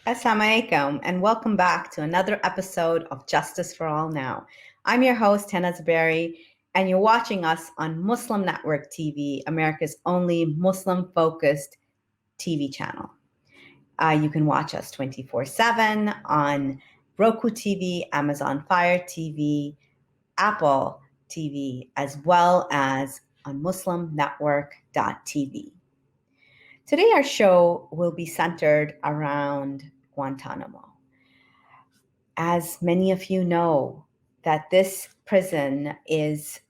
Assalamu alaikum, and welcome back to another episode of Justice for All Now. I'm your host, Hena Zuberi, and you're watching us on Muslim Network TV, America's only Muslim-focused TV channel. You can watch us 24/7 on Roku TV, Amazon Fire TV, Apple TV, as well as on muslimnetwork.tv. Today, our show will be centered around Guantanamo. As many of you know, that this prison is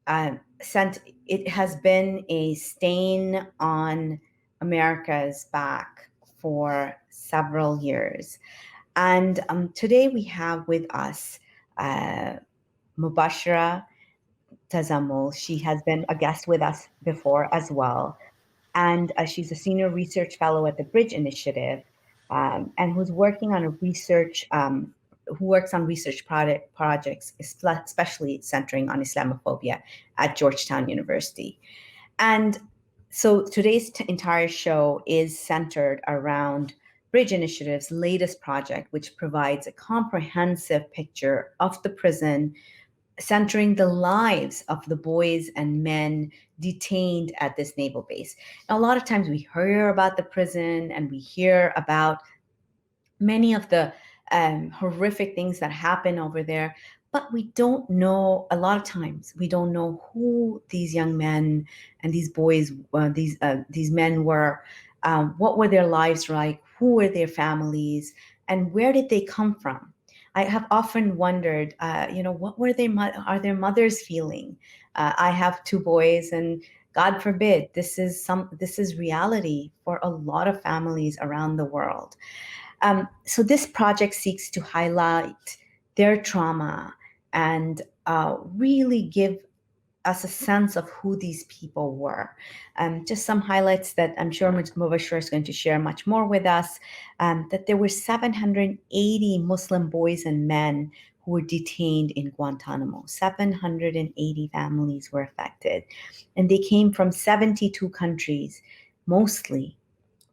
it has been a stain on America's back for several years. And today we have with us Mobasher Tazamal. She has been a guest with us before as well. And she's a senior research fellow at the Bridge Initiative, and who's working on who works on research projects, especially centering on Islamophobia at Georgetown University. And so today's entire show is centered around Bridge Initiative's latest project, which provides a comprehensive picture of the prison, centering the lives of the boys and men detained at this naval base. Now, a lot of times we hear about the prison and we hear about many of the horrific things that happen over there, but we don't know, a lot of times, we don't know who these young men and these boys, these men were, what were their lives like, who were their families, and where did they come from? I have often wondered, what were are their mothers feeling? I have two boys, and God forbid, this is reality for a lot of families around the world. So this project seeks to highlight their trauma and really give us a sense of who these people were. Just some highlights that I'm sure Mobasher is going to share much more with us, that there were 780 Muslim boys and men who were detained in Guantanamo. 780 families were affected. And they came from 72 countries, mostly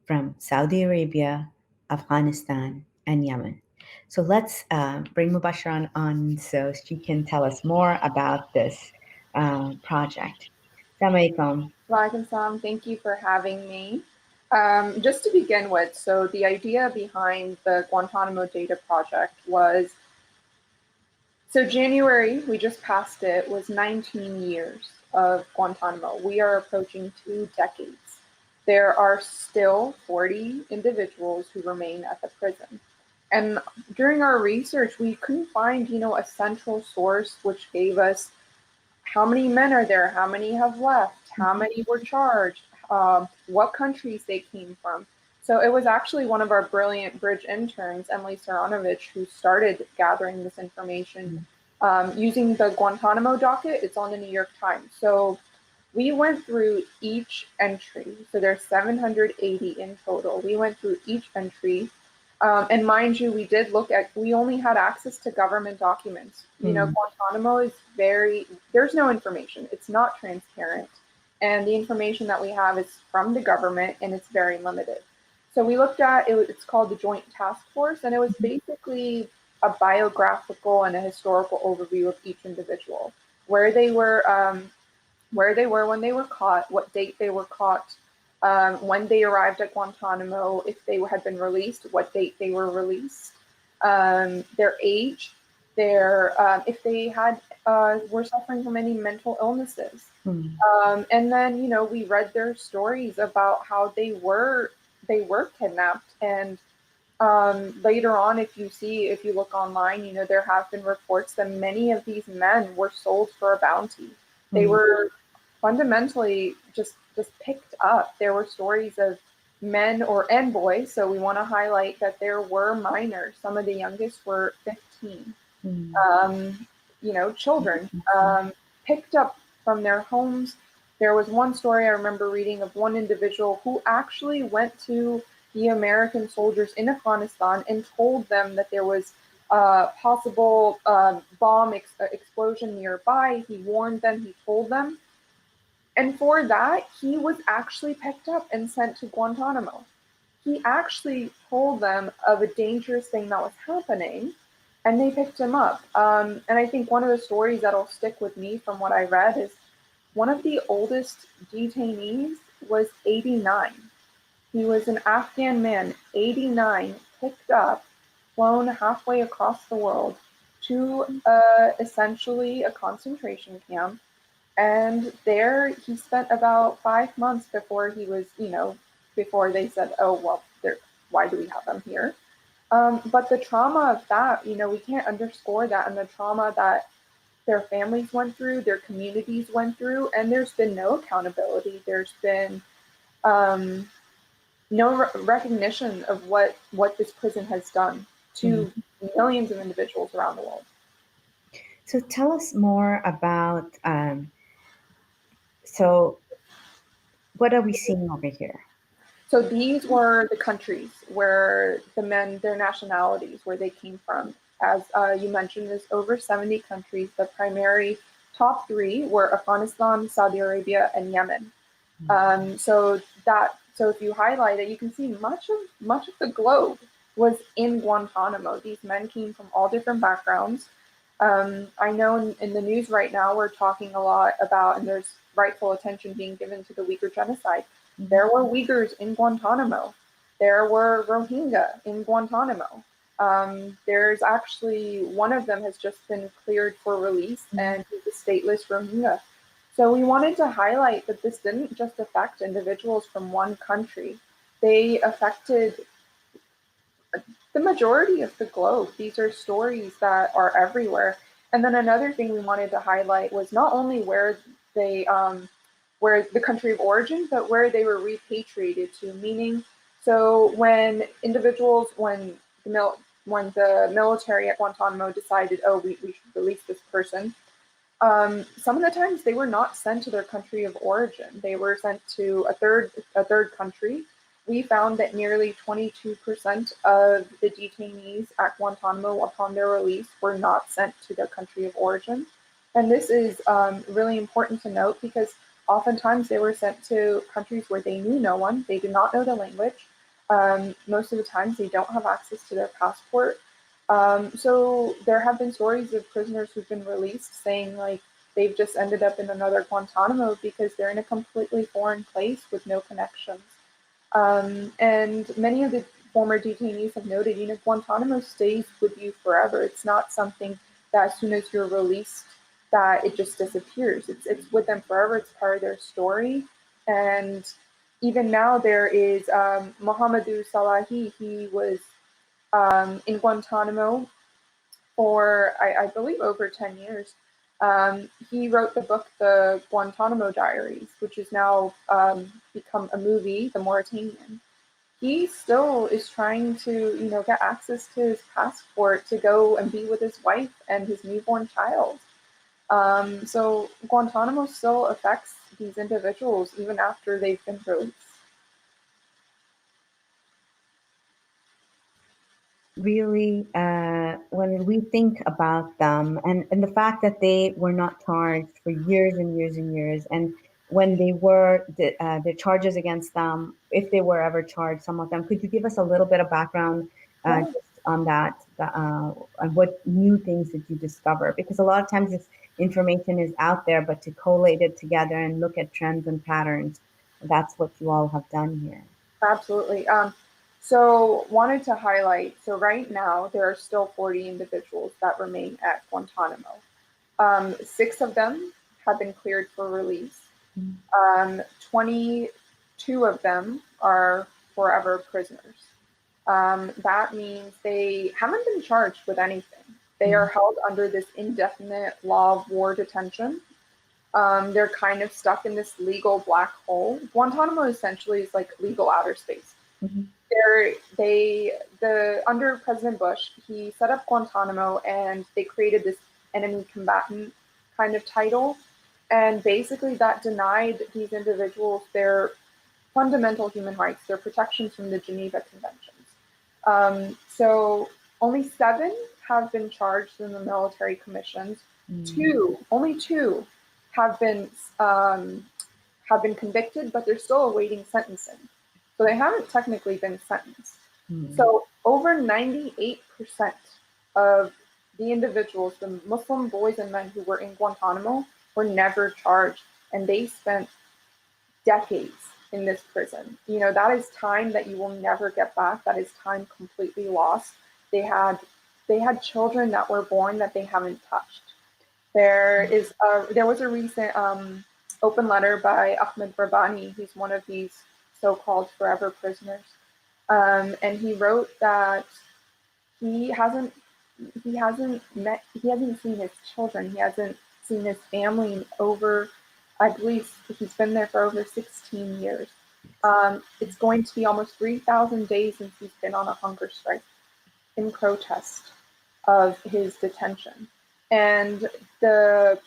from Saudi Arabia, Afghanistan, and Yemen. So let's bring Mubasher on so she can tell us more about this project. Assalamu alaikum. Walaikum salam. Thank you for having me. Just to begin with, so the idea behind the Guantanamo Data Project was, so January, we just passed it, was 19 years of Guantanamo. We are approaching 2 decades. There are still 40 individuals who remain at the prison. And during our research, we couldn't find, a central source which gave us how many men are there, how many have left, how many were charged, what countries they came from. So it was actually one of our brilliant Bridge interns, Emily Saranovich, who started gathering this information using the Guantanamo docket. It's on the New York Times. So we went through each entry. So there's 780 in total. We went through each entry. And mind you, we only had access to government documents. Guantanamo is there's no information. It's not transparent. And the information that we have is from the government, and it's very limited. So we looked at it. It's called the Joint Task Force, and it was basically a biographical and a historical overview of each individual, where they were when they were caught, what date they were caught, when they arrived at Guantanamo, if they had been released, what date they were released, their age, if they had were suffering from any mental illnesses. And then, we read their stories about how they were kidnapped. And later on, if you look online, there have been reports that many of these men were sold for a bounty. They were fundamentally just picked up. There were stories of men and boys. So we want to highlight that there were minors. Some of the youngest were 15. Children picked up from their homes. There was one story I remember reading of one individual who actually went to the American soldiers in Afghanistan and told them that there was possible bomb explosion nearby. He warned them, he told them. And for that, he was actually picked up and sent to Guantanamo. he actually told them of a dangerous thing that was happening, and they picked him up. And I think one of the stories that'll stick with me from what I read is one of the oldest detainees was 89. He was an Afghan man, 89, picked up, flown halfway across the world to essentially a concentration camp. And there he spent about 5 months before he was, before they said, oh, well, why do we have him here? But the trauma of that, we can't underscore that, and the trauma that their families went through, their communities went through, and there's been no accountability. There's been um, no recognition of what this prison has done to millions of individuals around the world. So tell us more about, so what are we seeing over here? So these were the countries where the men, their nationalities, where they came from. As you mentioned, there's over 70 countries. The primary top three were Afghanistan, Saudi Arabia, and Yemen. So if you highlight it, you can see much of the globe was in Guantanamo. These men came from all different backgrounds. I know in the news right now we're talking a lot about, and there's rightful attention being given to the Uyghur genocide. There were Uyghurs in Guantanamo. There were Rohingya in Guantanamo. There's actually one of them has just been cleared for release, and he's a stateless Rohingya. So we wanted to highlight that this didn't just affect individuals from one country. They affected the majority of the globe. These are stories that are everywhere. And then another thing we wanted to highlight was not only where where the country of origin, but where they were repatriated to. Meaning, so when individuals, when the military at Guantanamo decided, oh, we should release this person, some of the times they were not sent to their country of origin. They were sent to a third country. We found that nearly 22% of the detainees at Guantanamo upon their release were not sent to their country of origin. And this is really important to note because oftentimes they were sent to countries where they knew no one, they did not know the language. Most of the times they don't have access to their passport. So there have been stories of prisoners who've been released saying like they've just ended up in another Guantanamo because they're in a completely foreign place with no connections. And many of the former detainees have noted, Guantanamo stays with you forever. It's not something that as soon as you're released, that it just disappears. It's with them forever. It's part of their story. And even now there is Mohamedou Salahi. He was in Guantanamo for, I believe, over 10 years. He wrote the book, The Guantanamo Diaries, which has now become a movie, The Mauritanian. He still is trying to, get access to his passport to go and be with his wife and his newborn child. So Guantanamo still affects these individuals even after they've been released. Really, when we think about them and the fact that they were not charged for years and years and years, and when they were, the charges against them, if they were ever charged, some of them, could you give us a little bit of background Yeah. just on that, on what new things did you discover? Because a lot of times this information is out there, but to collate it together and look at trends and patterns, that's what you all have done here. Absolutely. So wanted to highlight, so right now there are still 40 individuals that remain at Guantanamo. 6 of them have been cleared for release. 22 of them are forever prisoners. That means they haven't been charged with anything. They are held under this indefinite law of war detention. They're kind of stuck in this legal black hole. Guantanamo essentially is like legal outer space. Mm-hmm. Under President Bush, he set up Guantanamo and they created this enemy combatant kind of title. And basically that denied these individuals their fundamental human rights, their protections from the Geneva Conventions. So only 7 have been charged in the military commissions. Only two have been convicted, but they're still awaiting sentencing. So they haven't technically been sentenced. Mm. So over 98% of the individuals, the Muslim boys and men who were in Guantanamo, were never charged, and they spent decades in this prison. That is time that you will never get back. That is time completely lost. They had children that were born that they haven't touched. There was a recent open letter by Ahmed Rabbani. He's one of these so-called forever prisoners, and he wrote that he hasn't he hasn't seen his children. He hasn't seen his family over, I believe he's been there for over 16 years. It's going to be almost 3,000 days since he's been on a hunger strike in protest of his detention. And the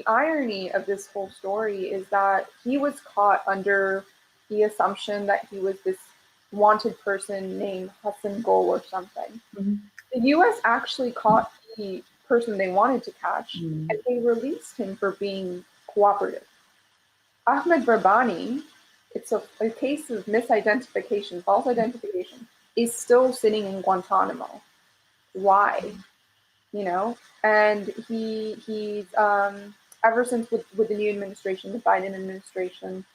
irony of this whole story is that he was caught under the assumption that he was this wanted person named Hassan Gol or something. Mm-hmm. The US actually caught the person they wanted to catch, Mm-hmm. and they released him for being cooperative. Ahmed Rabbani, it's a case of misidentification, false identification, is still sitting in Guantanamo. Why? And he's ever since with the new administration, the Biden administration,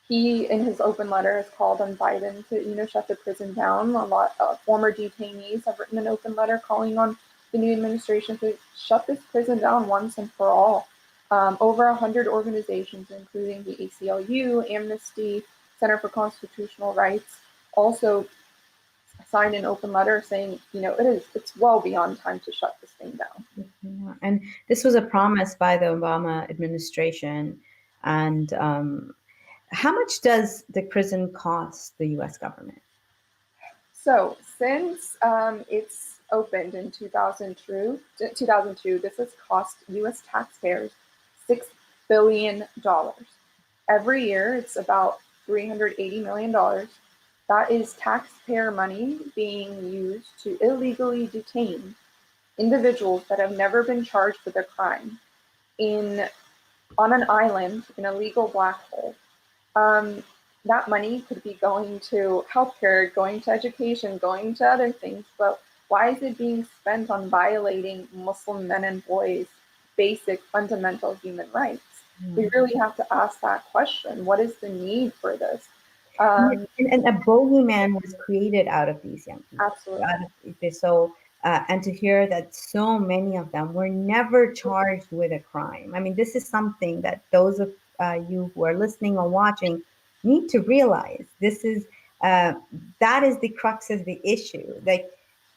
he in his open letter has called on Biden to shut the prison down. A lot of former detainees have written an open letter calling on the new administration to shut this prison down once and for all. Over 100 organizations, including the ACLU, Amnesty, Center for Constitutional Rights, also signed an open letter saying, it's well beyond time to shut this thing down. Yeah. And this was a promise by the Obama administration. And how much does the prison cost the U.S. government? So since it's opened in 2002, this has cost U.S. taxpayers $6 billion. Every year, it's about $380 million. That is taxpayer money being used to illegally detain individuals that have never been charged with a crime on an island in a legal black hole. That money could be going to healthcare, going to education, going to other things, but why is it being spent on violating Muslim men and boys' basic fundamental human rights? We really have to ask that question. What is the need for this? And a bogeyman was created out of these young people. Absolutely. So, and to hear that so many of them were never charged with a crime. I mean, this is something that those of you who are listening or watching need to realize. This is that is the crux of the issue. Like,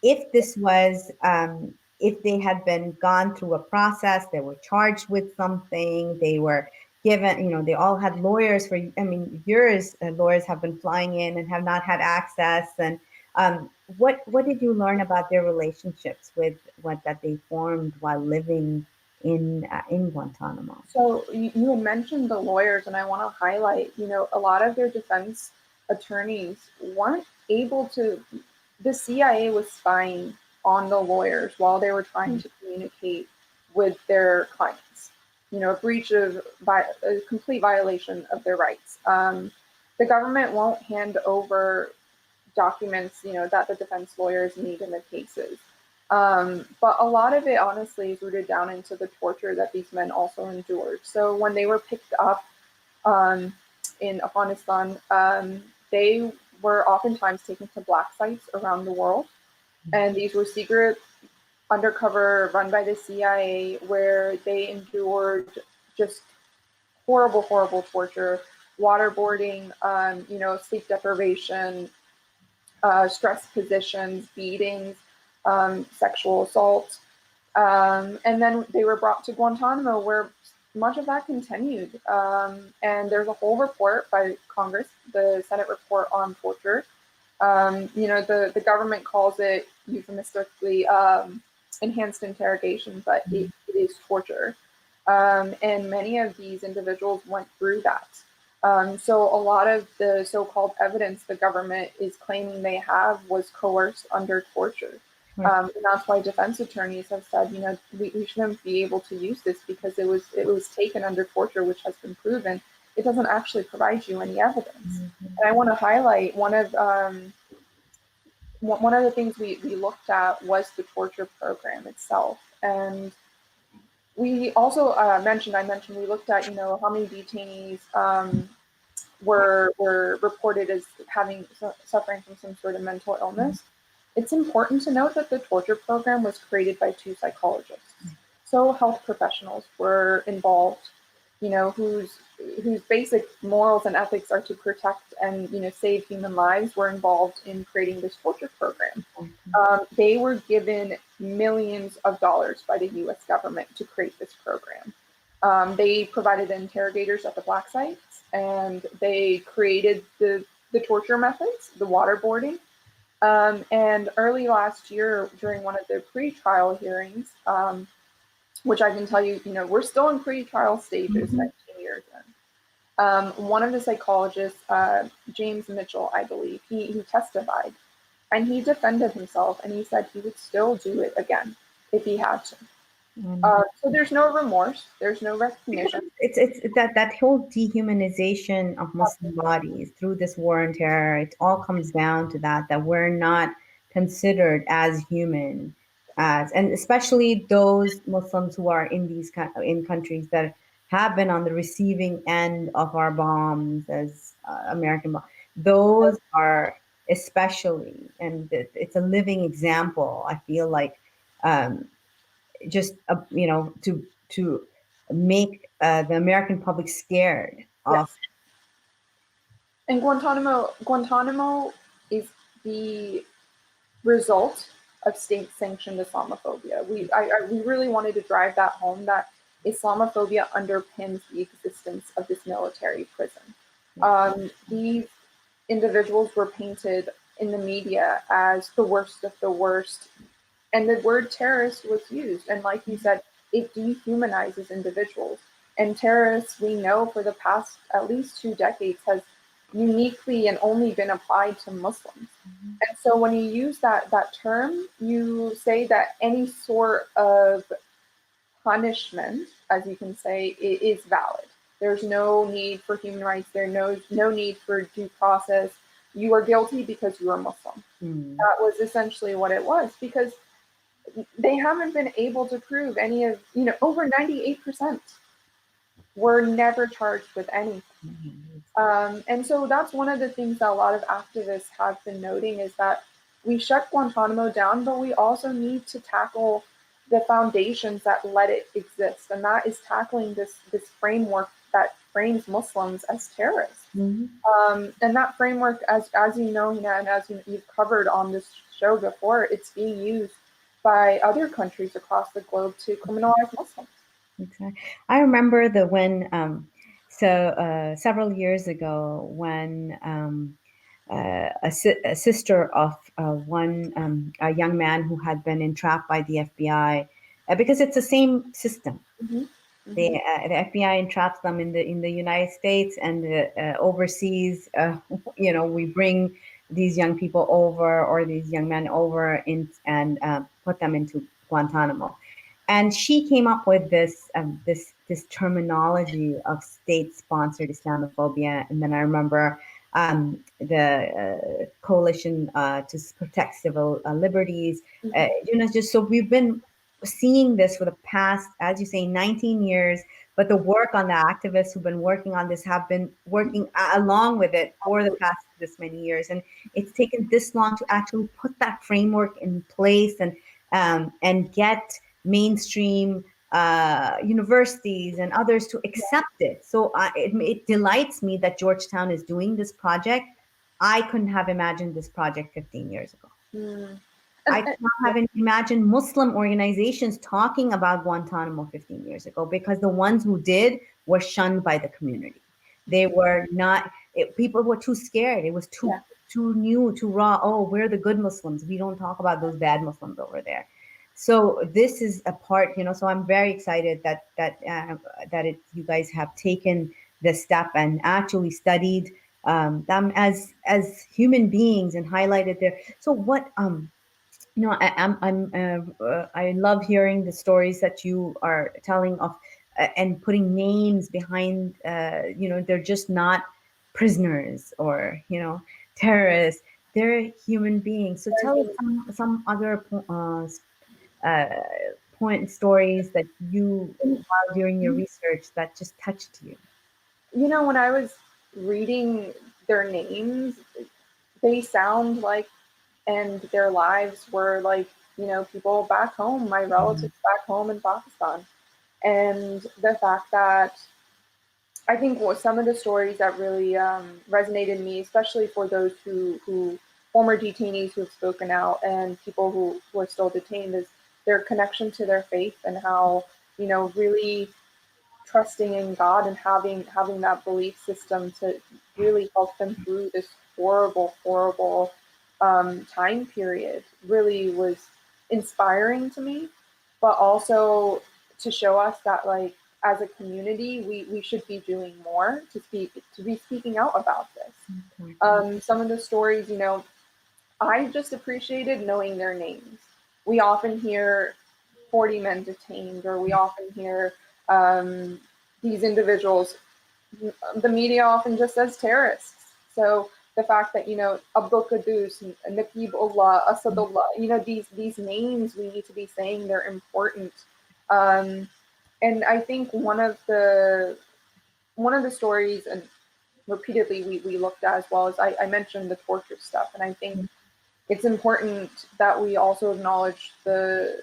if this was, if they had been gone through a process, they were charged with something, they were given, they all had lawyers for, I mean, years, lawyers have been flying in and have not had access. And what did you learn about their relationships with that they formed while living in Guantanamo? So you had mentioned the lawyers, and I want to highlight, a lot of their defense attorneys weren't able to, the CIA was spying on the lawyers while they were trying to communicate with their clients. A complete violation of their rights. The government won't hand over documents, that the defense lawyers need in the cases. But a lot of it, honestly, is rooted down into the torture that these men also endured. So when they were picked up in Afghanistan, they were oftentimes taken to black sites around the world. And these were secret, undercover, run by the CIA, where they endured just horrible, horrible torture, waterboarding, sleep deprivation, stress positions, beatings, sexual assault. And then they were brought to Guantanamo, where much of that continued. And there's a whole report by Congress, the Senate report on torture. The government calls it euphemistically enhanced interrogation, but it is torture. And many of these individuals went through that. So a lot of the so-called evidence the government is claiming they have was coerced under torture. And that's why defense attorneys have said, we shouldn't be able to use this because it was taken under torture, which has been proven. it doesn't actually provide you any evidence. Mm-hmm. And I want to highlight one of the things we looked at was the torture program itself. And we also I mentioned we looked at, how many detainees were reported as suffering from some sort of mental illness. It's important to note that the torture program was created by two psychologists. So health professionals were involved, whose basic morals and ethics are to protect and save human lives, were involved in creating this torture program. They were given millions of dollars by the U.S. government to create this program. They provided interrogators at the black sites, and they created the torture methods, the waterboarding. And early last year, during one of their pre-trial hearings, which I can tell you, we're still in pre-trial stages, 19 years in. One of the psychologists, James Mitchell, I believe, he testified, and he defended himself, and he said he would still do it again if he had to. So there's no remorse, there's no recognition. It's that whole dehumanization of Muslim bodies through this war on terror. It all comes down to that we're not considered as human as, and especially those Muslims who are in in countries that have been on the receiving end of our bombs, as American bombs. Those are especially, and it's a living example. I feel like. Just to make the American public scared of. Yes. And Guantanamo is the result of state-sanctioned Islamophobia. We really wanted to drive that home, that Islamophobia underpins the existence of this military prison. These individuals were painted in the media as the worst of the worst, and the word terrorist was used. And like you said, it dehumanizes individuals. And terrorists, we know for the past at least 2 decades, has uniquely and only been applied to Muslims. And so when you use that term, you say that any sort of punishment, as you can say, is valid. There's no need for human rights. There's no need for due process. You are guilty because you are Muslim. That was essentially what it was, because they haven't been able to prove any of, over 98% were never charged with anything. And so that's one of the things that a lot of activists have been noting, is that we shut Guantanamo down, but we also need to tackle the foundations that let it exist. And that is tackling this framework that frames Muslims as terrorists. And that framework, as you know, Hena, and as you've covered on this show before, it's being used by other countries across the globe to criminalize Muslims. Exactly. I remember several years ago when a sister of a young man who had been entrapped by the FBI, because it's the same system. The FBI entraps them in the United States, and overseas, we bring these young people over, or these young men over, and put them into Guantanamo. And she came up with this terminology of state-sponsored Islamophobia. And then I remember the Coalition to Protect Civil Liberties. Just so we've been seeing this for the past, as you say, 19 years. But the work on the activists who've been working on this have been working along with it for the past this many years. And it's taken this long to actually put that framework in place and get mainstream universities and others to accept it. So it delights me that Georgetown is doing this project. I couldn't have imagined this project 15 years ago. I could not have imagined Muslim organizations talking about Guantanamo 15 years ago, because the ones who did were shunned by the community. They were not, people were too scared. It was too new, too raw. Oh, we're the good Muslims. We don't talk about those bad Muslims over there. So this is a part, so I'm very excited that you guys have taken the step and actually studied them as human beings and highlighted their. So what I love hearing the stories that you are telling of and putting names behind, they're just not prisoners or, terrorists. They're human beings. So tell us some other uh, point stories that you found during your research that just touched you. When I was reading their names, they sound like, and their lives were like, people back home, my relatives back home in Pakistan. And the fact that I think some of the stories that really resonated in me, especially for those who former detainees who have spoken out and people who are still detained, is their connection to their faith and how, really trusting in God and having that belief system to really help them through this horrible, horrible time period really was inspiring to me, but also to show us that, like, as a community, we should be doing more to be speaking out about this. Some of the stories, I just appreciated knowing their names. We often hear 40 men detained, or we often hear these individuals. The media often just says terrorists. So the fact that, Abdul Qudus, Naqibullah, Asadullah, these names we need to be saying, they're important. And I think one of the stories, and repeatedly we looked at as well, as I mentioned the torture stuff, and I think it's important that we also acknowledge the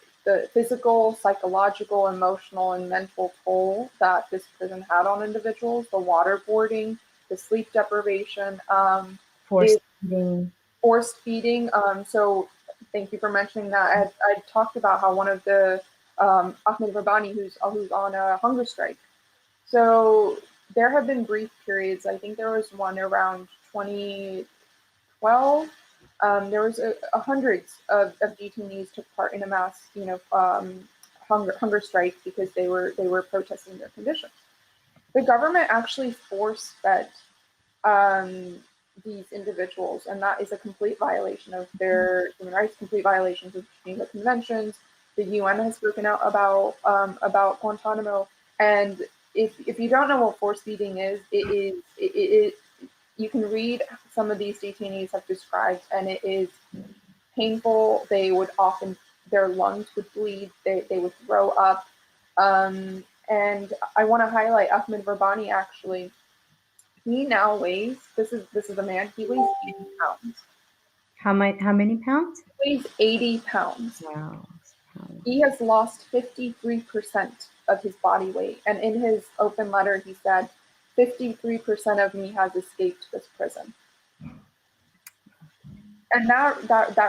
physical, psychological, emotional, and mental toll that this prison had on individuals, the waterboarding, the sleep deprivation, Forced feeding. forced feeding. So thank you for mentioning that. I talked about how one of the Ahmed Rabbani, who's on a hunger strike. So there have been brief periods. I think there was one around 2012. There was hundreds of detainees took part in a mass, hunger strike because they were protesting their conditions. The government actually force fed these individuals, and that is a complete violation of their human rights, complete violations of Geneva Conventions. The UN has spoken out about Guantanamo, and if you don't know what force feeding is, you can read some of these detainees have described, and it is painful. They would often, their lungs would bleed, they would throw up. And I want to highlight Ahmed Rabbani. Actually, he now weighs, this is a man, he weighs 80 pounds. How many pounds? He weighs 80 pounds. Wow. He has lost 53% of his body weight. And in his open letter, he said, 53% of me has escaped this prison. And that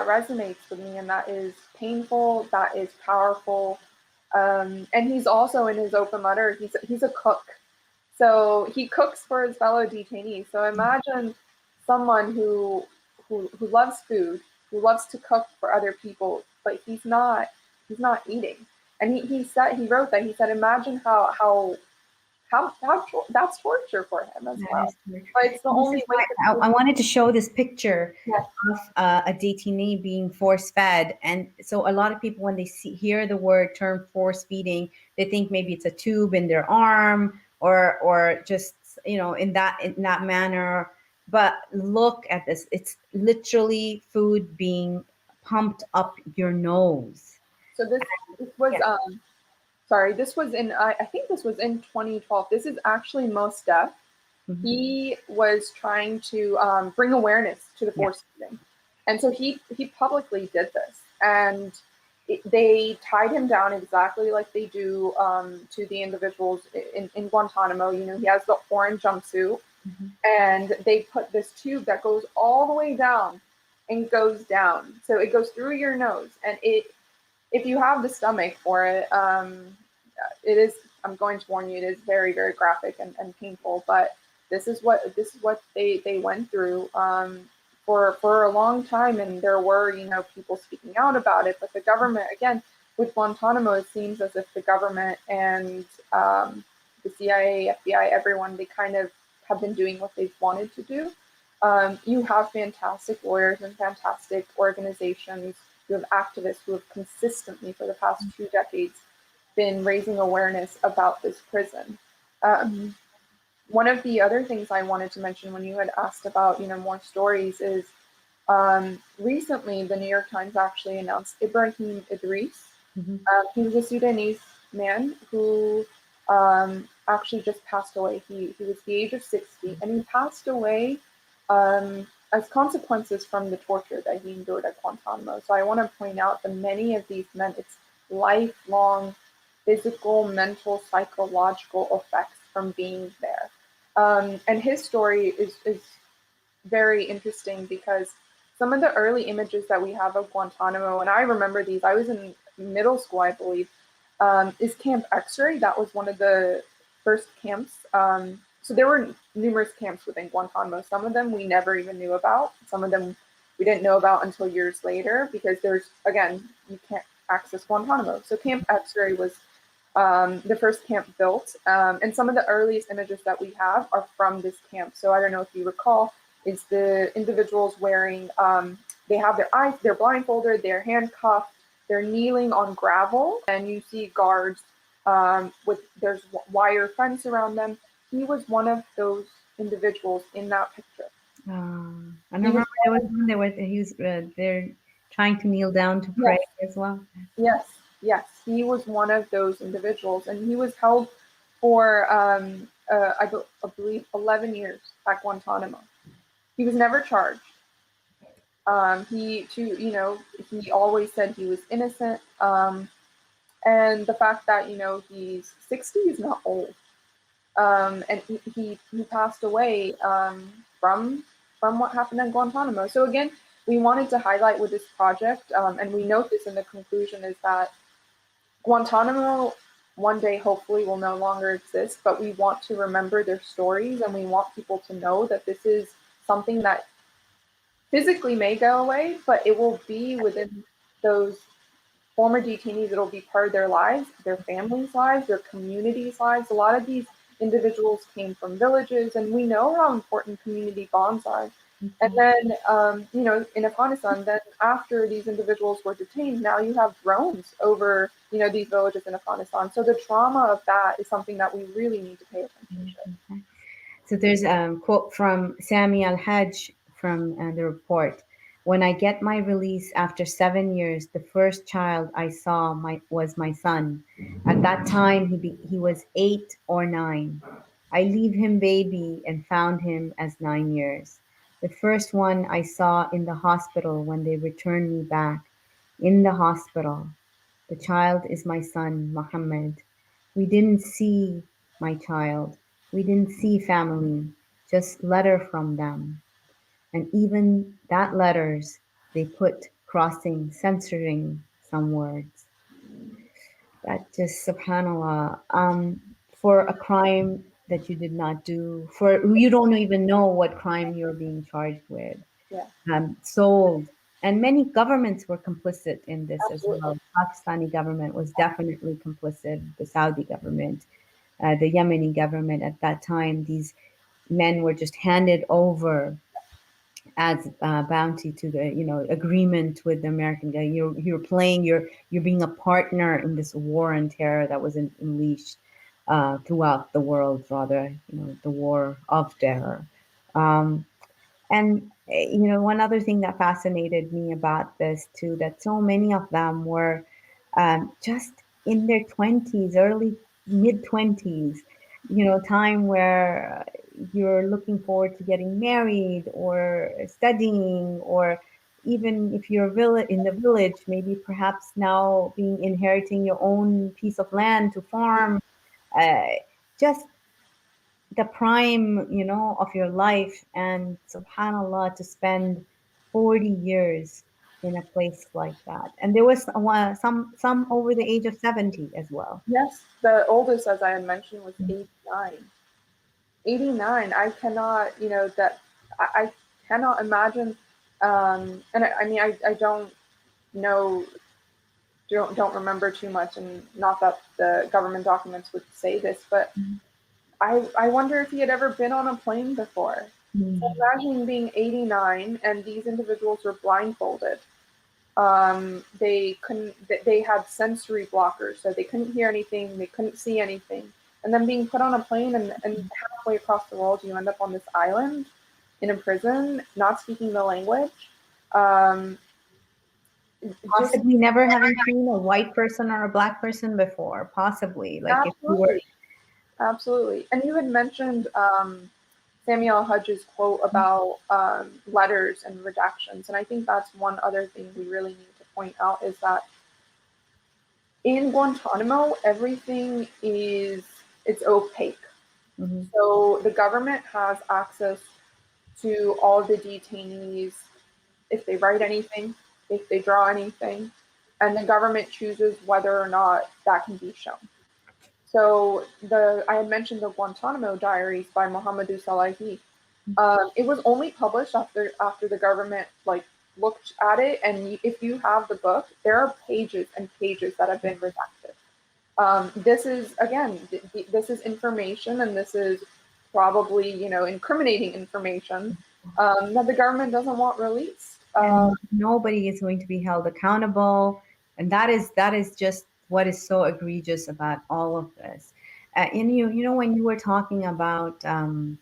resonates with me, and that is painful, that is powerful. And he's also, in his open letter, he's a cook. So he cooks for his fellow detainees. So imagine someone who loves food, who loves to cook for other people, but he's not eating. And he wrote that, he said, imagine how that's torture for him as well. But it's the only way. I wanted to show this picture Yes. of a detainee being force fed, and so a lot of people, when they hear the term force feeding, they think maybe it's a tube in their arm or just in that manner. But look at this; it's literally food being pumped up your nose. So this was sorry, this was in, I think this was in 2012. This is actually Mos Def. Mm-hmm. He was trying to bring awareness to the force feeding. And so he publicly did this. And they tied him down exactly like they do to the individuals in Guantanamo. He has the orange jumpsuit. Mm-hmm. And they put this tube that goes all the way down and goes down. So it goes through your nose. And if you have the stomach for it, it is, I'm going to warn you, it is very, very graphic and painful, but this is what they went through for a long time. And there were, people speaking out about it, but the government, again, with Guantanamo, it seems as if the government and the CIA, FBI, everyone, they kind of have been doing what they've wanted to do. You have fantastic lawyers and fantastic organizations. You have activists who have consistently, for the past 2 decades, been raising awareness about this prison. Um, One of the other things I wanted to mention when you had asked about, more stories is recently the New York Times actually announced Ibrahim Idris. Mm-hmm. He was a Sudanese man who actually just passed away. He was the age of 60, and he passed away as consequences from the torture that he endured at Guantanamo. So I want to point out that many of these men, it's lifelong physical, mental, psychological effects from being there. And his story is very interesting because some of the early images that we have of Guantanamo, and I remember these, I was in middle school, I believe, is Camp X-Ray. That was one of the first camps. So there were numerous camps within Guantanamo. Some of them we never even knew about. Some of them we didn't know about until years later because again, you can't access Guantanamo. So Camp X-Ray was the first camp built. And some of the earliest images that we have are from this camp. So I don't know if you recall, is the individuals wearing, they have their eyes, they're blindfolded, they're handcuffed, they're kneeling on gravel, and you see guards there's wire fence around them. He was one of those individuals in that picture. I remember there was one they're trying to kneel down to pray Yes, as well. yes, yes. He was one of those individuals, and he was held for, I believe, 11 years at Guantanamo. He was never charged. He always said he was innocent. And the fact that, he's 60 is not old. And he passed away from what happened at Guantanamo. So again, we wanted to highlight with this project, and we note this in the conclusion, is that Guantanamo one day hopefully will no longer exist, but we want to remember their stories, and we want people to know that this is something that physically may go away, but it will be within those former detainees. It'll be part of their lives, their families' lives, their communities' lives. A lot of these individuals came from villages, and we know how important community bonds are. And then, in Afghanistan, then after these individuals were detained, now you have drones over, these villages in Afghanistan. So the trauma of that is something that we really need to pay attention to. So there's a quote from Sami Al-Hajj from the report. When I get my release after 7 years, the first child I saw was my son. At that time, he was 8 or 9. I leave him baby and found him as 9 years. The first one I saw in the hospital when they returned me back. In the hospital. The child is my son, Mohammed. We didn't see my child. We didn't see family, just letter from them. And even that letters, they put crossing, censoring some words. That just, subhanAllah, for a crime that you did not do, for you don't even know what crime you're being charged with, Yeah, sold. And many governments were complicit in this as absolutely. well. The Pakistani government was definitely complicit, the Saudi government, the Yemeni government at that time. These men were just handed over as bounty to the agreement with the American guy. You're playing, you're being a partner in this war and terror that was unleashed throughout the world, rather, the war of terror. And one other thing that fascinated me about this too, that so many of them were just in their 20s, early mid 20s, time where you're looking forward to getting married or studying, or even if you're in the village, maybe perhaps now being inheriting your own piece of land to farm. Uh, just the prime, of your life, and subhanallah, to spend 40 years in a place like that. And there was some over the age of 70 as well. Yes, the oldest, as I had mentioned, was 89. 89. I cannot, that I cannot imagine. And I mean, I don't know, don't remember too much, and not that the government documents would say this, but I wonder if he had ever been on a plane before. So Mm. imagine being 89 and these individuals were blindfolded. They had sensory blockers, so they couldn't hear anything, they couldn't see anything. And then being put on a plane and halfway across the world, you end up on this island in a prison, not speaking the language. Um, just Possibly never having seen a white person or a black person before, possibly. Like if you were. absolutely, absolutely. And you had mentioned Samuel Hudge's quote about letters and redactions, and I think that's one other thing we really need to point out is that in Guantanamo, everything it's opaque. Mm-hmm. So the government has access to all the detainees if they write anything, if they draw anything, and the government chooses whether or not that can be shown. So I had mentioned the Guantanamo Diaries by Mohamedou Salahi. It was only published after the government looked at it, and if you have the book, there are pages and pages that have been redacted. This is again, this is information, and this is probably incriminating information that the government doesn't want released. And nobody is going to be held accountable, and that is just what is so egregious about all of this. And when you were talking about the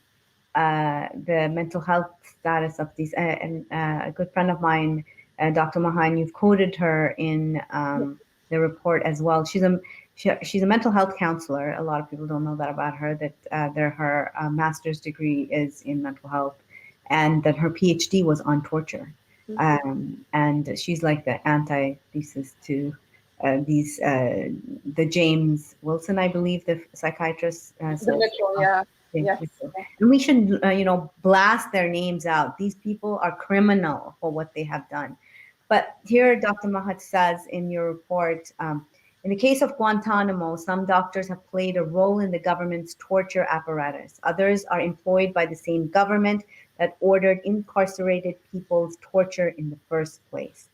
mental health status of these, and a good friend of mine, Dr. Mahan, you've quoted her in the report as well. She's a mental health counselor. A lot of people don't know that about her. That her master's degree is in mental health, and that her PhD was on torture. And she's like the antithesis to the James Wilson, I believe, the psychiatrist. The Mitchell, yeah. Yes. And we should, blast their names out. These people are criminal for what they have done. But here, Dr. Mahat says in your report, in the case of Guantanamo, some doctors have played a role in the government's torture apparatus. Others are employed by the same government that ordered incarcerated people's torture in the first place.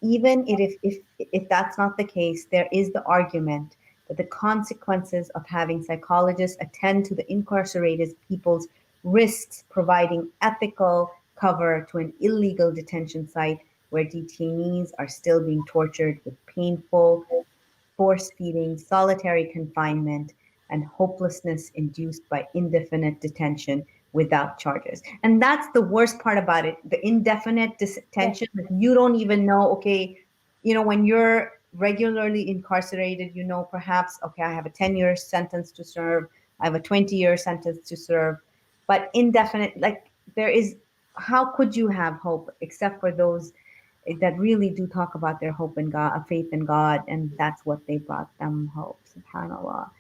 Even if that's not the case, there is the argument that the consequences of having psychologists attend to the incarcerated people's risks providing ethical cover to an illegal detention site where detainees are still being tortured with painful force feeding, solitary confinement, and hopelessness induced by indefinite detention without charges. And that's the worst part about it, the indefinite detention. You don't even know, okay, when you're regularly incarcerated, perhaps, okay, I have a 10-year sentence to serve, I have a 20-year sentence to serve, but indefinite, how could you have hope except for those that really do talk about their hope in God, faith in God, and that's what they brought them hope, subhanAllah.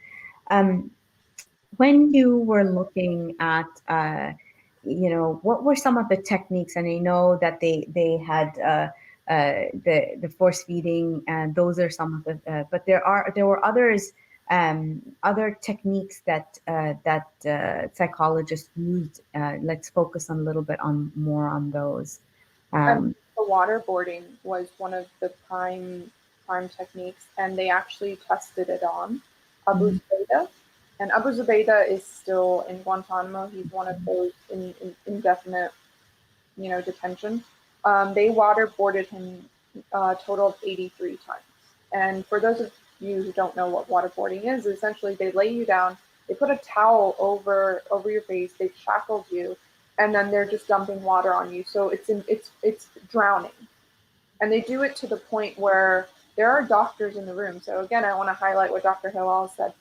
When you were looking at, what were some of the techniques? And I know that they had the force feeding, and those are some of the, but there were others, other techniques that psychologists used. Let's focus a little bit more on those. The waterboarding was one of the prime techniques, and they actually tested it on Abu Zubaydah. And Abu Zubaydah is still in Guantanamo. He's one of those in indefinite, detention. They waterboarded him a total of 83 times. And for those of you who don't know what waterboarding is, essentially they lay you down, they put a towel over your face, they've shackled you, and then they're just dumping water on you. So it's drowning. And they do it to the point where there are doctors in the room. So again, I want to highlight what Dr. Hilal said.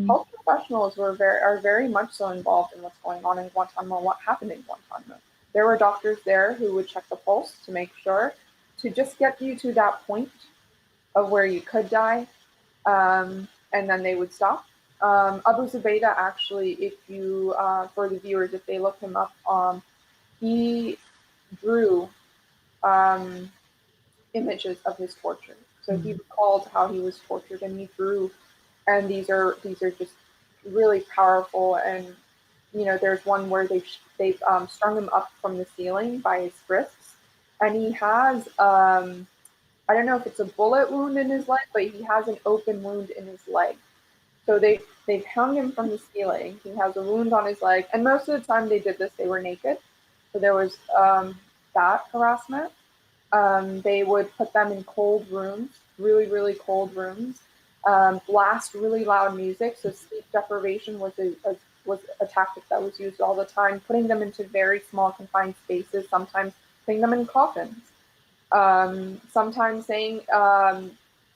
Health professionals are very much so involved in what's going on in Guantanamo, what happened in Guantanamo. There were doctors there who would check the pulse to make sure, to just get you to that point of where you could die, and then they would stop. Abu Zubaydah, actually, if you, for the viewers, if they look him up, he drew images of his torture. So he recalled how he was tortured, and he drew, and these are just really powerful. And there's one where they've strung him up from the ceiling by his wrists, and he has I don't know if it's a bullet wound in his leg, but he has an open wound in his leg. So they've hung him from the ceiling. He has a wound on his leg, and most of the time they did this, they were naked. So there was that harassment. They would put them in cold rooms, really, really cold rooms, blast really loud music. So sleep deprivation was a tactic that was used all the time, putting them into very small confined spaces, sometimes putting them in coffins. Sometimes saying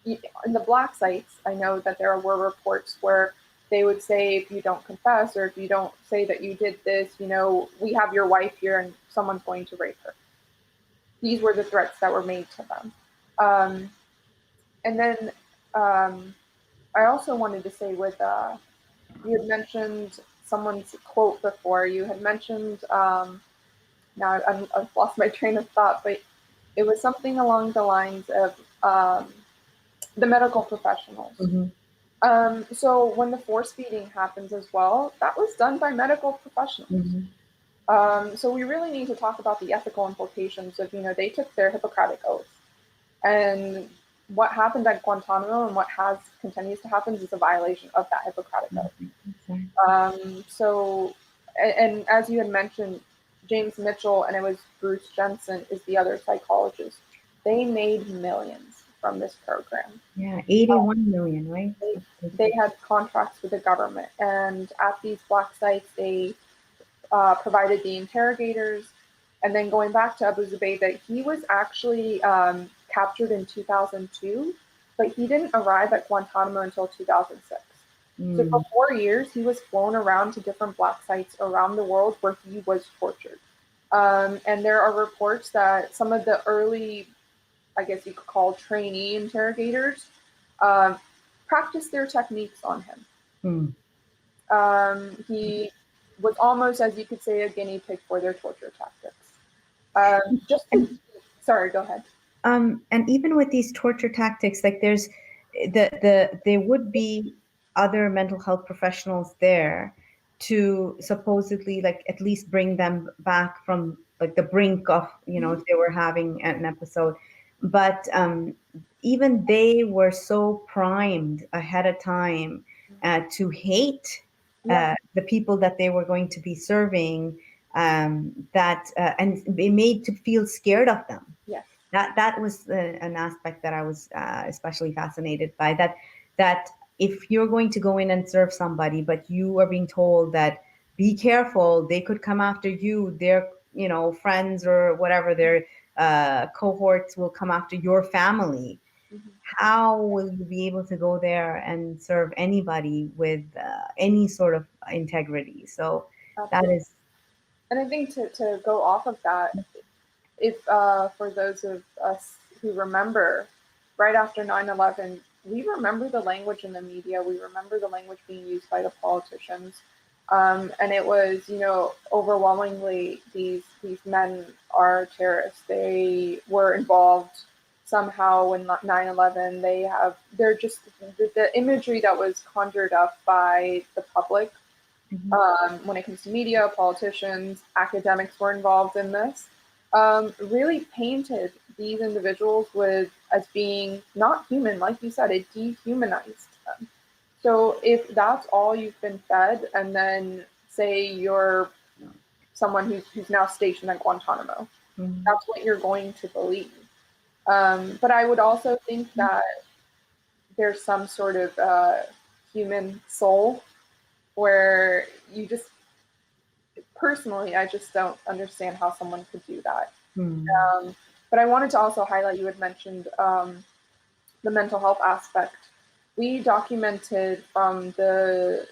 in the black sites, I know that there were reports where they would say, if you don't confess or if you don't say that you did this, we have your wife here and someone's going to rape her. These were the threats that were made to them. And then I also wanted to say with, you had mentioned someone's quote before. You had mentioned, now I've lost my train of thought, but it was something along the lines of the medical professionals. Mm-hmm. So when the force feeding happens as well, that was done by medical professionals. Mm-hmm. So we really need to talk about the ethical implications of, they took their Hippocratic oath. And what happened at Guantanamo and what continues to happen is a violation of that Hippocratic oath. Okay. So, and as you had mentioned, James Mitchell and it was Bruce Jensen is the other psychologist. They made millions from this program. Yeah, 81 million, right? They had contracts with the government, and at these black sites, they provided the interrogators. And then going back to Abu Zubaydah, he was actually captured in 2002, but he didn't arrive at Guantanamo until 2006. So for 4 years, he was flown around to different black sites around the world where he was tortured. And there are reports that some of the early, I guess you could call trainee interrogators, practiced their techniques on him. He was almost, as you could say, a guinea pig for their torture tactics. Sorry, go ahead. And even with these torture tactics, like there would be other mental health professionals there to supposedly like at least bring them back from like the brink of, if they were having an episode. But even they were so primed ahead of time to hate the people that they were going to be serving, that and they made to feel scared of them. Yes. That was an aspect that I was especially fascinated by. That if you're going to go in and serve somebody, but you are being told that be careful, they could come after you. Their friends or whatever their cohorts will come after your family. Mm-hmm. How will you be able to go there and serve anybody with any sort of integrity? So Absolutely. that is. And I think to go off of that, if for those of us who remember, right after 9/11, we remember the language in the media. We remember the language being used by the politicians. And it was, overwhelmingly these men are terrorists. They were involved somehow in 9/11. They're just the imagery that was conjured up by the public. When it comes to media, politicians, academics were involved in this. Really painted these individuals as being not human, like you said, it dehumanized them. So if that's all you've been fed, and then say you're someone who's now stationed at Guantanamo, that's what you're going to believe. But I would also think that there's some sort of human soul where you just, personally, I just don't understand how someone could do that. But I wanted to also highlight, you had mentioned the mental health aspect. We documented from the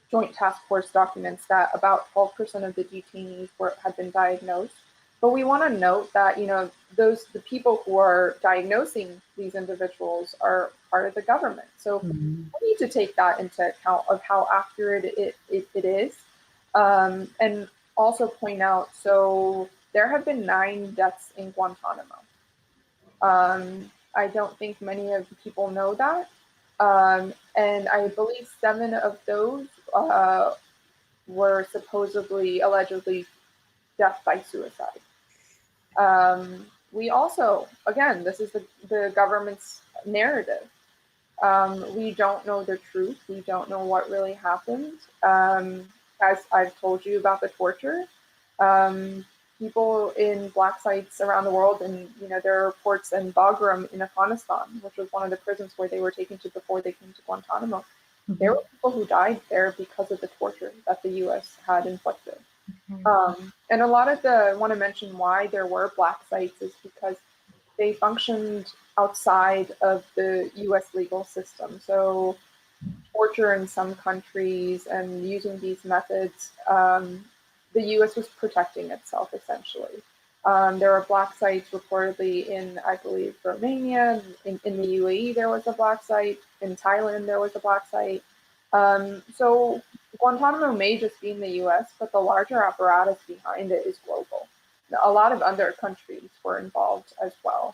Joint Task Force documents that about 12% of the detainees had been diagnosed. But we want to note that, the people who are diagnosing these individuals are part of the government. So we need to take that into account of how accurate it is. And also point out, so there have been 9 deaths in Guantanamo. I don't think many of the people know that. And I believe 7 of those were supposedly, allegedly, death by suicide. We also, again, this is the government's narrative. We don't know the truth. We don't know what really happened. As I've told you about the torture, people in black sites around the world, and there are reports in Bagram in Afghanistan, which was one of the prisons where they were taken to before they came to Guantanamo. There were people who died there because of the torture that the U.S. had inflicted. And a lot of I want to mention why there were black sites is because they functioned outside of the U.S. legal system. So torture in some countries and using these methods, the U.S. was protecting itself essentially. There were black sites reportedly in, I believe, Romania. In the UAE, there was a black site. In Thailand, there was a black site. So Guantanamo may just be in the U.S., but the larger apparatus behind it is global. A lot of other countries were involved as well.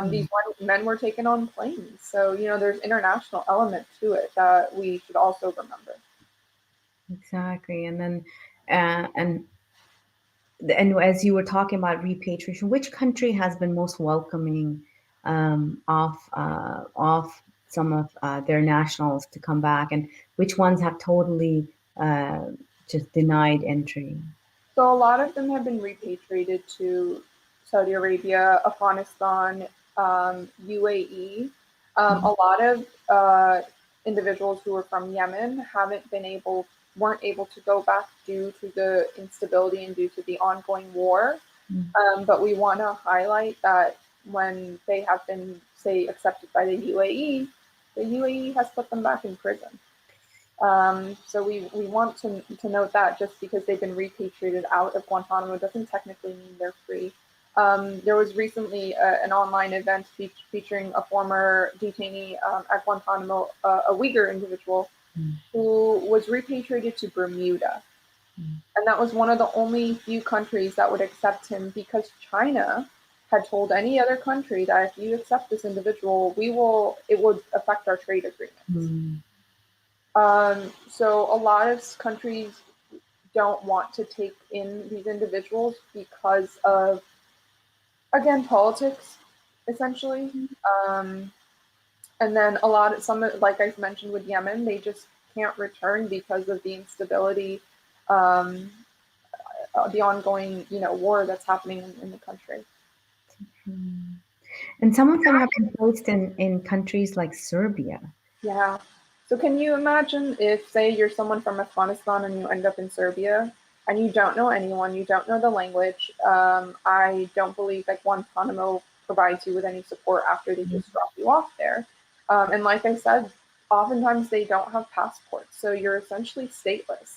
These men were taken on planes. So, there's international element to it that we should also remember. Exactly. And then, and as you were talking about repatriation, which country has been most welcoming of some of their nationals to come back, and which ones have totally just denied entry? So a lot of them have been repatriated to Saudi Arabia, Afghanistan, UAE. A lot of individuals who were from Yemen weren't able to go back due to the instability and due to the ongoing war. But we want to highlight that when they have been, say, accepted by the UAE has put them back in prison. So we want to note that just because they've been repatriated out of Guantanamo doesn't technically mean they're free. There was recently an online event featuring a former detainee at Guantanamo, a Uyghur individual, who was repatriated to Bermuda. And that was one of the only few countries that would accept him because China had told any other country that if you accept this individual, it would affect our trade agreements. So a lot of countries don't want to take in these individuals because of, again, politics, essentially. And then like I mentioned with Yemen, they just can't return because of the instability, the ongoing, war that's happening in the country. And some of them have been placed in countries like Serbia. Yeah. So can you imagine if, say, you're someone from Afghanistan and you end up in Serbia and you don't know anyone, you don't know the language. I don't believe that Guantanamo provides you with any support after they just drop you off there. And like I said, oftentimes they don't have passports, so you're essentially stateless.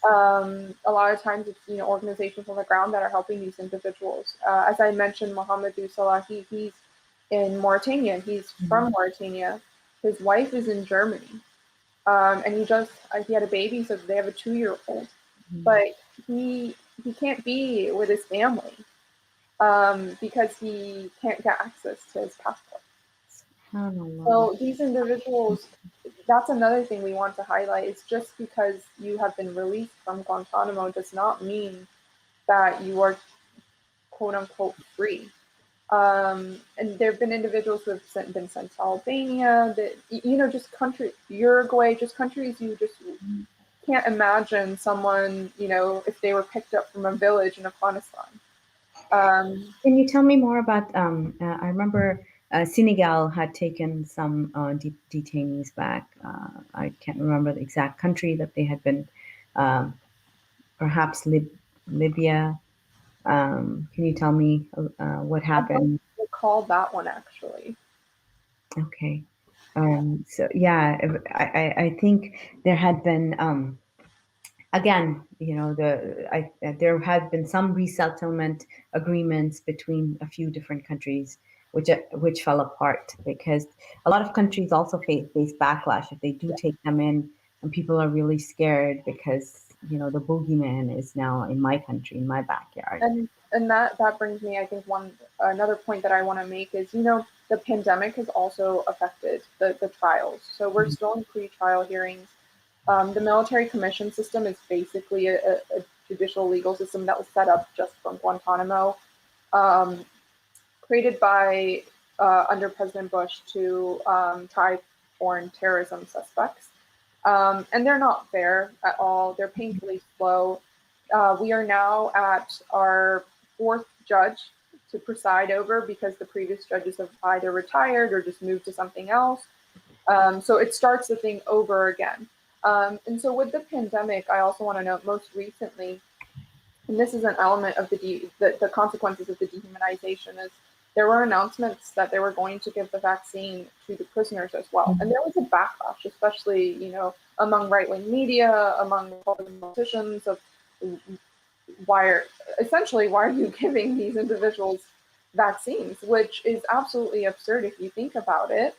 A lot of times it's organizations on the ground that are helping these individuals. As I mentioned, Mohamedou Salahi, he's in Mauritania. He's from Mauritania. His wife is in Germany, and he had a baby, so they have a 2-year-old. But he can't be with his family because he can't get access to his passport. So these individuals, that's another thing we want to highlight, is just because you have been released from Guantanamo does not mean that you are quote unquote free. And there have been individuals who have been sent to Albania, just Uruguay, just countries you just can't imagine someone, if they were picked up from a village in Afghanistan. Can you tell me more about, I remember Senegal had taken some detainees back. I can't remember the exact country that they had been, perhaps Libya. Can you tell me what happened? I don't recall that one, actually. Okay. So yeah, I think there had been, again, there had been some resettlement agreements between a few different countries, which fell apart because a lot of countries also face backlash if they do take them in, and people are really scared because the boogeyman is now in my country, in my backyard. And that brings me, I think, another point that I want to make is, the pandemic has also affected the trials. So we're still in pre-trial hearings. The military commission system is basically a judicial legal system that was set up just from Guantanamo, created by under President Bush to try foreign terrorism suspects. And they're not fair at all. They're painfully slow. We are now at our fourth judge to preside over because the previous judges have either retired or just moved to something else. So it starts the thing over again. And so with the pandemic, I also want to note most recently, and this is an element of the consequences of the dehumanization, is there were announcements that they were going to give the vaccine to the prisoners as well. And there was a backlash, especially, among right-wing media, among politicians, of why are you giving these individuals vaccines, which is absolutely absurd if you think about it.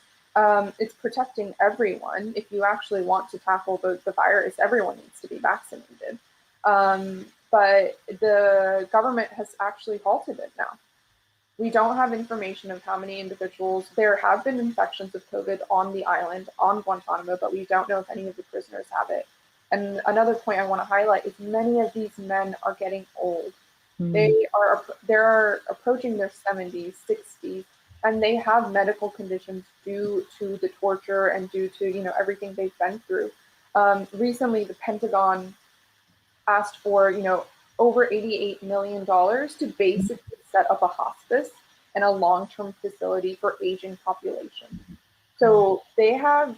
It's protecting everyone. If you actually want to tackle the virus, everyone needs to be vaccinated. But the government has actually halted it now. We don't have information of how many individuals. There have been infections of COVID on the island, on Guantanamo, but we don't know if any of the prisoners have it. And another point I want to highlight is many of these men are getting old. They're approaching their 70s, 60s, and they have medical conditions due to the torture and due to everything they've been through. Recently, the Pentagon asked for over $88 million to basically set up a hospice and a long-term facility for aging population. So the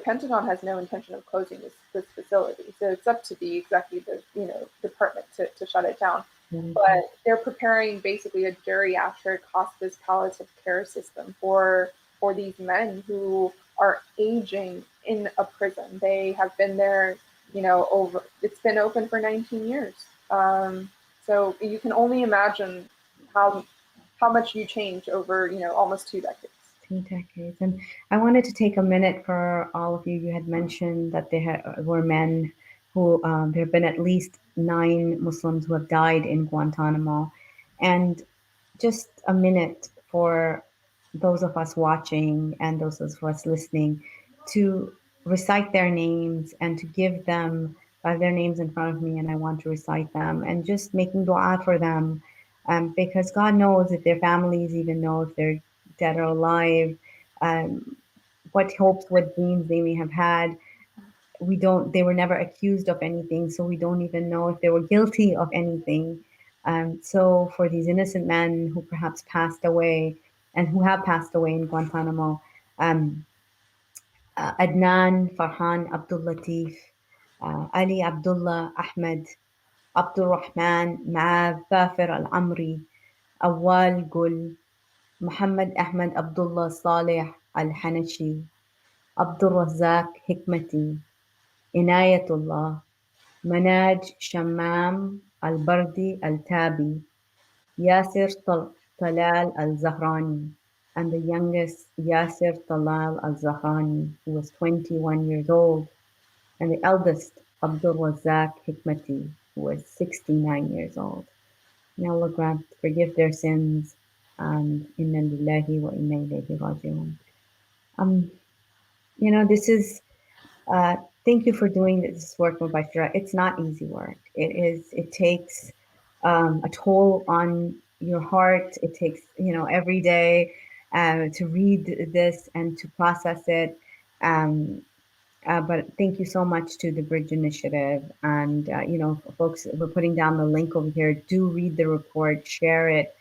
Pentagon has no intention of closing this facility. So it's up to the executive, department to shut it down. But they're preparing basically a geriatric hospice palliative care system for these men who are aging in a prison. They have been there, it's been open for 19 years. So you can only imagine how much you change over, almost 2 decades. 2 decades. And I wanted to take a minute for all of you. You had mentioned that there were men who, there have been at least 9 Muslims who have died in Guantanamo. And just a minute for those of us watching and those of us listening to recite their names and to give them their names in front of me, and I want to recite them and just making dua for them, because God knows if their families even know if they're dead or alive, what hopes, what dreams they may have had. They were never accused of anything, so we don't even know if they were guilty of anything. So for these innocent men who perhaps passed away and who have passed away in Guantanamo, Adnan Farhan Abdul Latif, Ali Abdullah Ahmed, Abdul Rahman Maaz Zafir Al Amri, Awal Gul, Muhammad Ahmed Abdullah Saleh Al Hanashi, Abdul Razak Hikmati, Inayatullah, Manaj Shammam Al-Bardi Al-Tabi, Yasir Talal Al-Zahrani, and the youngest Yasir Talal Al-Zahrani, who was 21 years old, and the eldest Abdul Razak Hikmati, who was 69 years old. May Allah grant forgive their sins, and Inna Lillahi wa Inna Ilayhi Raji'un. This is thank you for doing this work, Mobasher. It's not easy work. It takes a toll on your heart. It takes, every day to read this and to process it. But thank you so much to the Bridge Initiative. And, folks, we're putting down the link over here. Do read the report, share it.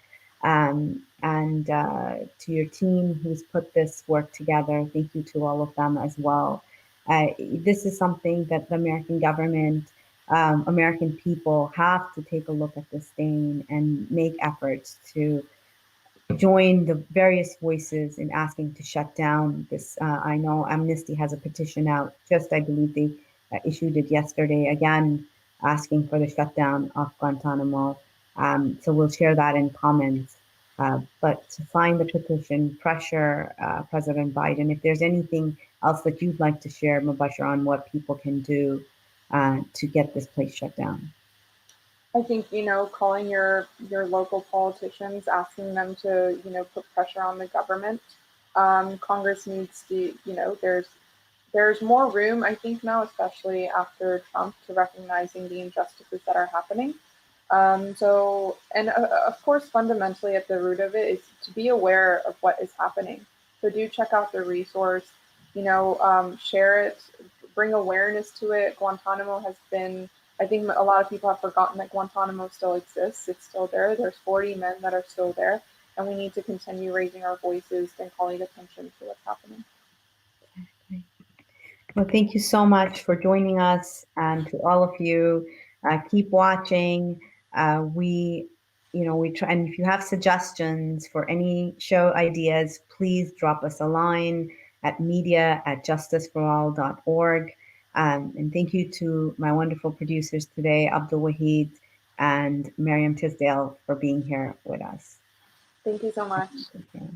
And to your team who's put this work together, thank you to all of them as well. This is something that the American government, American people have to take a look at this thing and make efforts to join the various voices in asking to shut down this. I know Amnesty has a petition out, I believe they issued it yesterday, again, asking for the shutdown of Guantanamo. So we'll share that in comments. But to sign the petition, pressure President Biden. If there's anything else that you'd like to share, Mobasher, on what people can do to get this place shut down. I think, calling your local politicians, asking them to, put pressure on the government. Congress needs to, there's more room, I think now, especially after Trump, to recognizing the injustices that are happening. Of course, fundamentally at the root of it is to be aware of what is happening. So do check out the resource, share it, bring awareness to it. Guantanamo has been I think a lot of people have forgotten that Guantanamo still exists. It's still there. There's 40 men that are still there, and we need to continue raising our voices and calling attention to what's happening. Well, thank you so much for joining us, and to all of you, keep watching. We try, and if you have suggestions for any show ideas, please drop us a line at media@justiceforall.org. And thank you to my wonderful producers today, Abdul Wahid and Miriam Tisdale, for being here with us. Thank you so much. Okay.